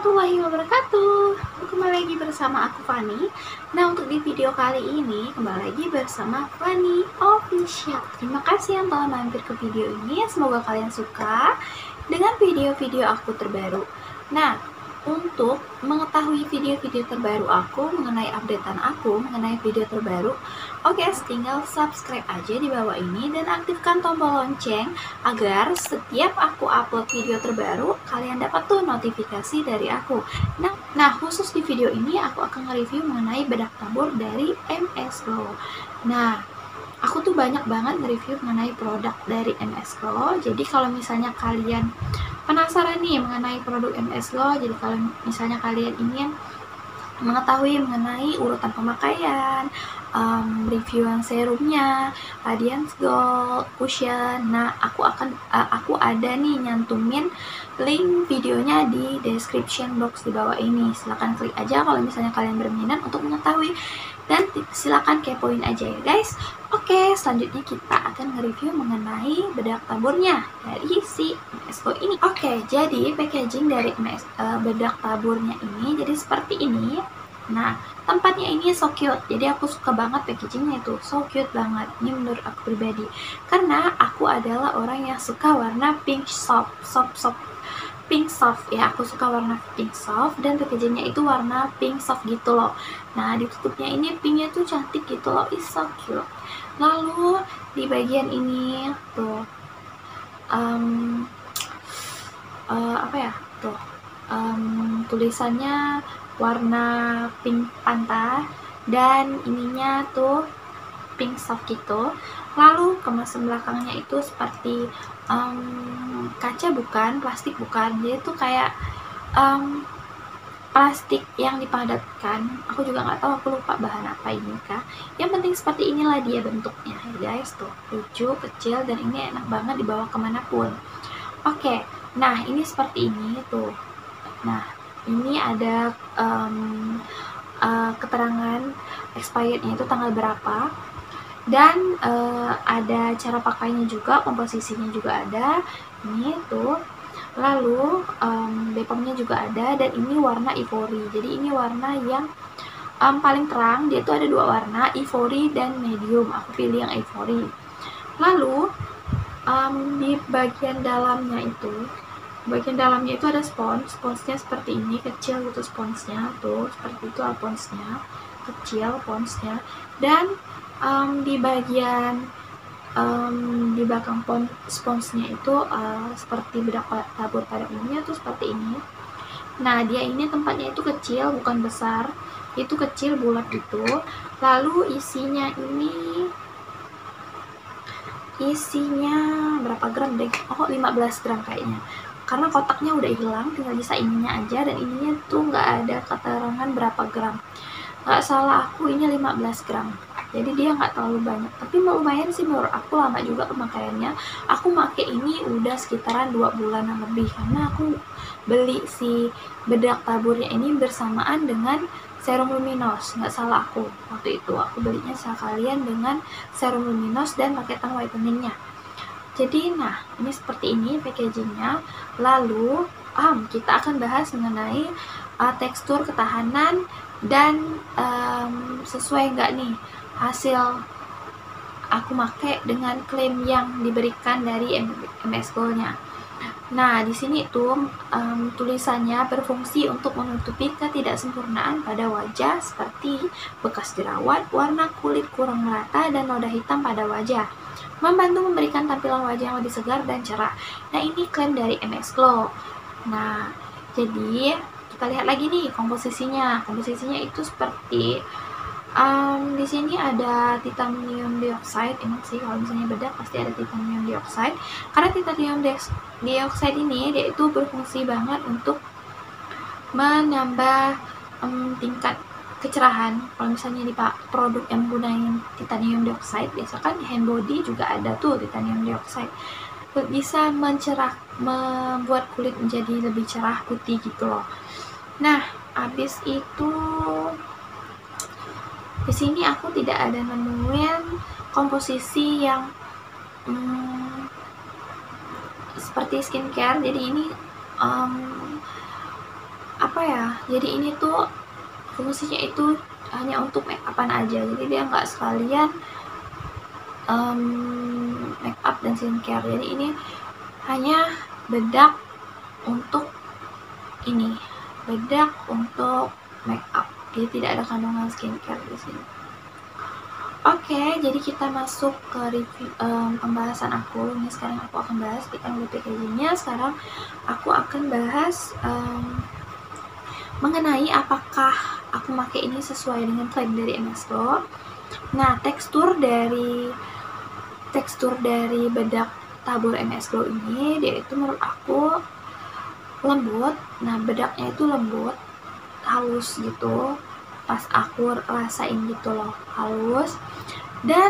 warahmatullahi wabarakatuh. Kembali lagi bersama aku Fani. Nah, untuk di video kali ini kembali lagi bersama Fani Official. Terima kasih yang telah mampir ke video ini. Semoga kalian suka dengan video-video aku terbaru. Nah, untuk mengetahui video-video terbaru aku, mengenai updatean aku, mengenai video terbaru, oke, tinggal subscribe aja di bawah ini dan aktifkan tombol lonceng agar setiap aku upload video terbaru, kalian dapat tuh notifikasi dari aku. Nah, khusus di video ini aku akan nge-review mengenai bedak tabur dari MS Glow. Nah, aku tuh banyak banget nge-review mengenai produk dari MS Glow. Jadi kalau misalnya kalian penasaran nih mengenai produk MS Glow, jadi kalau misalnya kalian ingin mengetahui mengenai urutan pemakaian, reviewan serumnya, Radiance Gold, Cushion. Nah, aku ada nih nyantumin link videonya di description box di bawah ini. Silahkan klik aja kalau misalnya kalian berminat untuk mengetahui, dan silahkan kepoin aja ya guys. Oke, selanjutnya kita akan nge-review mengenai bedak taburnya dari si MS Glow ini. Oke, jadi packaging dari bedak taburnya ini jadi seperti ini. Nah, tempatnya ini so cute, jadi aku suka banget packagingnya itu, so cute banget. Ini menurut aku pribadi, karena aku adalah orang yang suka warna pink soft pink soft ya, aku suka warna pink soft, dan packagingnya itu warna pink soft gitu loh. Nah, ditutupnya ini pinknya tuh cantik gitu loh, is so cute. Lalu di bagian ini tuh tulisannya warna pink panta, dan ininya tuh pink soft gitu. Lalu kemasan belakangnya itu seperti kaca bukan, plastik bukan, jadi tuh kayak plastik yang dipadatkan. Aku juga nggak tahu, aku lupa bahan apa ini kah. Yang penting seperti inilah dia bentuknya ya guys, tuh lucu, kecil, dan ini enak banget dibawa kemanapun. Oke, nah ini seperti ini tuh. Nah, ini ada keterangan expirednya itu tanggal berapa, dan ada cara pakainya juga, komposisinya juga ada ini tuh. Lalu BPOM-nya juga ada, dan ini warna ivory. Jadi ini warna yang paling terang, dia tuh ada dua warna, ivory dan medium. Aku pilih yang ivory. Lalu di bagian dalamnya itu ada sponsnya seperti ini, kecil gitu sponsnya tuh, seperti itu sponsnya, kecil sponsnya. Dan di bagian di belakang sponsnya itu seperti bedak tabur pada umumnya tuh seperti ini. Nah, dia ini tempatnya itu kecil, bukan besar, itu kecil bulat gitu. Lalu isinya berapa gram deh? Oh, 15 gram kayaknya, karena kotaknya udah hilang, tinggal sisa ininya aja, dan ininya tuh nggak ada keterangan berapa gram. Nggak salah aku ini 15 gram, jadi dia nggak terlalu banyak, tapi lumayan sih menurut aku, lama juga pemakaiannya. Aku pakai ini udah sekitaran 2 bulanan lebih, karena aku beli si bedak taburnya ini bersamaan dengan serum luminous. Nggak salah aku waktu itu, aku belinya sekalian dengan serum luminous dan paketan whitening-nya. Jadi nah, ini seperti ini packagingnya. Lalu kita akan bahas mengenai tekstur, ketahanan, dan sesuai nggak nih hasil aku pakai dengan klaim yang diberikan dari MS Glow-nya. Nah, di sini tuh tulisannya berfungsi untuk menutupi ketidaksempurnaan pada wajah seperti bekas jerawat, warna kulit kurang merata, dan noda hitam pada wajah, membantu memberikan tampilan wajah yang lebih segar dan cerah. Nah, ini klaim dari MS Glow. Nah, jadi kita lihat lagi nih komposisinya. Komposisinya itu seperti di sini ada titanium dioxide. Emang sih kalau misalnya bedak pasti ada titanium dioxide, karena titanium dioxide ini dia itu berfungsi banget untuk menambah tingkat kecerahan. Kalau misalnya di produk yang menggunakan titanium dioxide, biasakan hand body juga ada tuh titanium dioxide, bisa membuat kulit menjadi lebih cerah, putih gitu loh. Nah, habis itu di sini aku tidak ada nemuin komposisi yang seperti skincare. Jadi ini apa ya, jadi ini tuh fungsinya itu hanya untuk make upan aja, jadi dia nggak sekalian make up dan skincare. Jadi ini hanya bedak untuk ini, bedak untuk make up, jadi tidak ada kandungan skincare di sini. Oke, jadi kita masuk ke review pembahasan aku. Ini sekarang aku akan bahas, kita udah packagingnya. Sekarang aku akan bahas mengenai apakah aku pakai ini sesuai dengan klaim dari MS Glow. Nah, tekstur dari bedak tabur MS Glow ini, dia itu menurut aku lembut. Nah, bedaknya itu lembut, halus gitu, pas aku rasain gitu loh, halus. Dan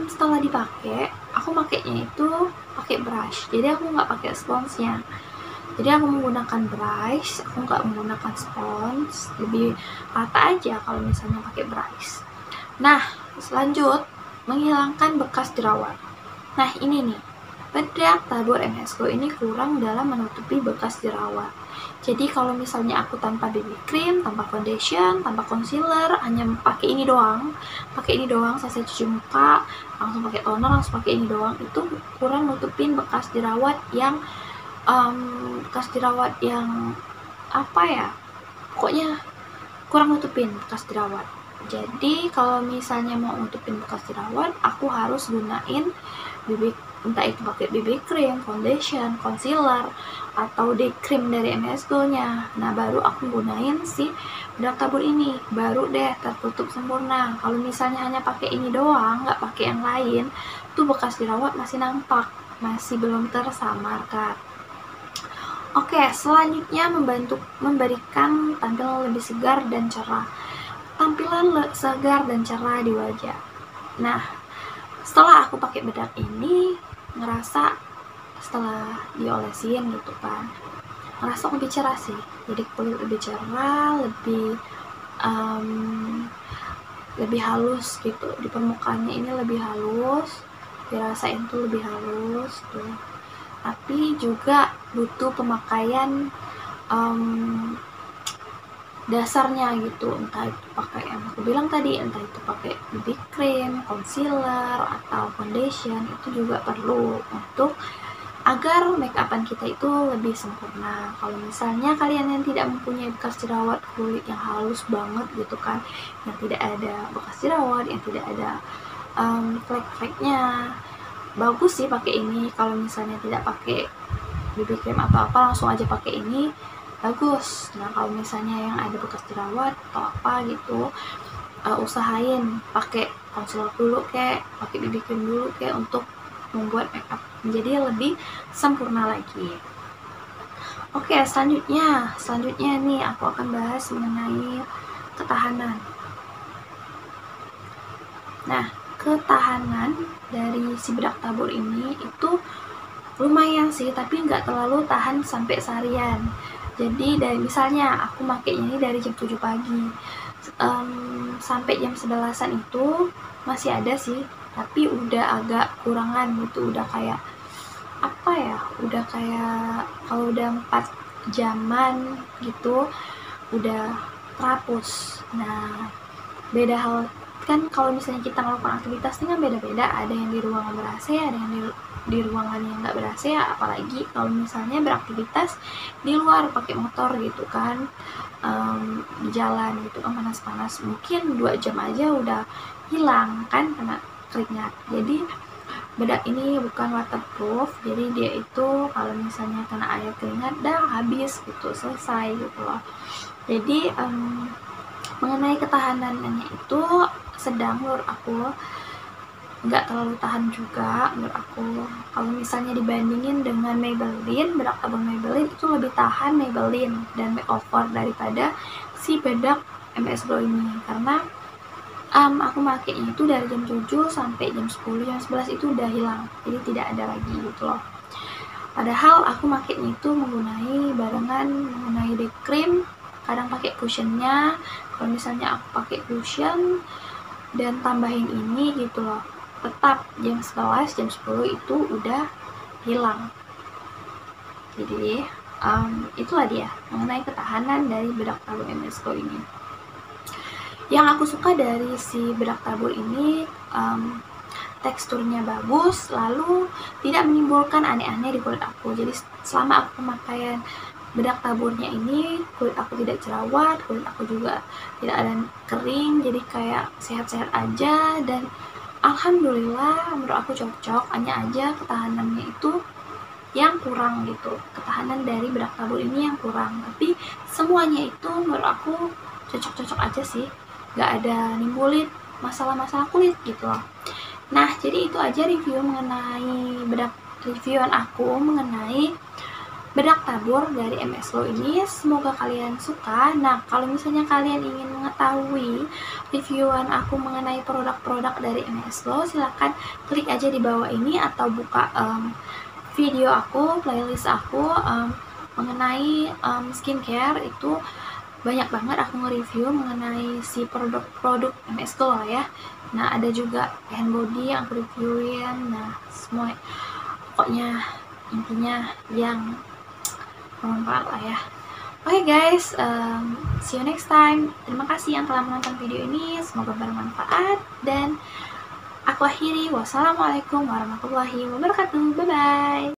setelah dipakai, aku pakainya itu pakai brush, jadi aku nggak pakai sponsnya. Jadi aku menggunakan brush, aku nggak menggunakan spons, lebih rata aja kalau misalnya pakai brush. Nah, selanjut menghilangkan bekas jerawat. Nah, ini nih, bedak tabur MS Glow ini kurang dalam menutupi bekas jerawat. Jadi kalau misalnya aku tanpa BB cream, tanpa foundation, tanpa concealer, hanya pakai ini doang, selesai cuci muka, langsung pakai toner, langsung pakai ini doang, itu kurang nutupin bekas jerawat yang apa ya, pokoknya kurang nutupin bekas jerawat. Jadi kalau misalnya mau nutupin bekas jerawat, aku harus gunain entah itu pakai BB cream, foundation, concealer, atau day cream dari MS Glow nya. Nah, baru aku gunain si bedak tabur ini, baru deh tertutup sempurna. Kalau misalnya hanya pakai ini doang, nggak pakai yang lain, tuh bekas jerawat masih nampak, masih belum tersamarkan. Oke, selanjutnya memberikan tampilan lebih segar dan cerah. Tampilan segar dan cerah di wajah. Nah, setelah aku pakai bedak ini, ngerasa setelah diolesin gitu kan, ngerasa lebih cerah sih. Jadi kulit lebih cerah, lebih halus gitu. Di permukaannya ini lebih halus, dirasain tuh lebih halus tuh. Tapi juga butuh pemakaian dasarnya gitu, entah itu pakai yang aku bilang tadi, entah itu pakai BB cream, concealer, atau foundation, itu juga perlu untuk agar make upan kita itu lebih sempurna. Kalau misalnya kalian yang tidak mempunyai bekas jerawat, kulit yang halus banget gitu kan, yang tidak ada bekas jerawat, yang tidak ada flek-fleknya, bagus sih pakai ini. Kalau misalnya tidak pakai BB cream atau apa, langsung aja pakai ini, bagus. Nah, kalau misalnya yang ada bekas jerawat atau apa gitu, usahain pakai concealer dulu kayak, pakai BB cream dulu kayak, untuk membuat makeup menjadi lebih sempurna lagi. Oke, selanjutnya nih aku akan bahas mengenai ketahanan. Nah, ketahanan dari si bedak tabur ini itu lumayan sih, tapi nggak terlalu tahan sampai seharian. Jadi dari misalnya aku makainya ini dari jam 7 pagi sampai jam 11-an itu masih ada sih, tapi udah agak kurangan gitu, udah kayak apa ya, udah kayak kalau udah 4 jaman gitu udah terhapus. Nah, beda hal kan kalau misalnya kita melakukan aktivitas ini kan beda-beda, ada yang di ruangan ber-AC, ada yang di ruangan yang nggak ber-AC, apalagi kalau misalnya beraktivitas di luar pakai motor gitu kan, di jalan gitu kan, panas-panas, mungkin 2 jam aja udah hilang kan kena keringat. Jadi bedak ini bukan waterproof, jadi dia itu kalau misalnya kena air keringat dah habis gitu, selesai gitu loh. Jadi mengenai ketahanannya itu sedang menurut aku, nggak terlalu tahan juga menurut aku. Kalau misalnya dibandingin dengan Maybelline, bedak tabur Maybelline itu lebih tahan Maybelline dan makeover daripada si bedak MS Glow ini, karena aku makainya itu dari jam 7 sampai jam 10, jam 11 itu udah hilang, jadi tidak ada lagi gitu loh. Padahal aku makainya itu menggunakan day cream, kadang pakai cushionnya. Kalau misalnya aku pakai cushion dan tambahin ini gitu loh, tetap jam 11, jam 10 itu udah hilang. Jadi itulah dia mengenai ketahanan dari bedak tabur MS Glow ini. Yang aku suka dari si bedak tabur ini, teksturnya bagus, lalu tidak menimbulkan aneh-aneh di kulit aku. Jadi selama aku pemakaian bedak taburnya ini, kulit aku tidak jerawat, kulit aku juga tidak ada kering, jadi kayak sehat-sehat aja. Dan alhamdulillah menurut aku cocok, hanya aja ketahanannya itu yang kurang gitu, ketahanan dari bedak tabur ini yang kurang. Tapi semuanya itu menurut aku cocok-cocok aja sih, gak ada nimbulin masalah-masalah kulit gitu loh. Nah, jadi itu aja reviewan aku mengenai bedak tabur dari MS Glow ini. Semoga kalian suka. Nah, kalau misalnya kalian ingin mengetahui reviewan aku mengenai produk-produk dari MS Glow, silahkan klik aja di bawah ini atau buka video aku, playlist aku mengenai skincare. Itu banyak banget aku nge-review mengenai si produk-produk MS Glow ya. Nah, ada juga hand body yang aku reviewin. Nah, semua pokoknya intinya yang bermanfaat lah ya. Oke guys, see you next time. Terima kasih yang telah menonton video ini, semoga bermanfaat, dan aku akhiri. Wassalamualaikum warahmatullahi wabarakatuh. Bye bye.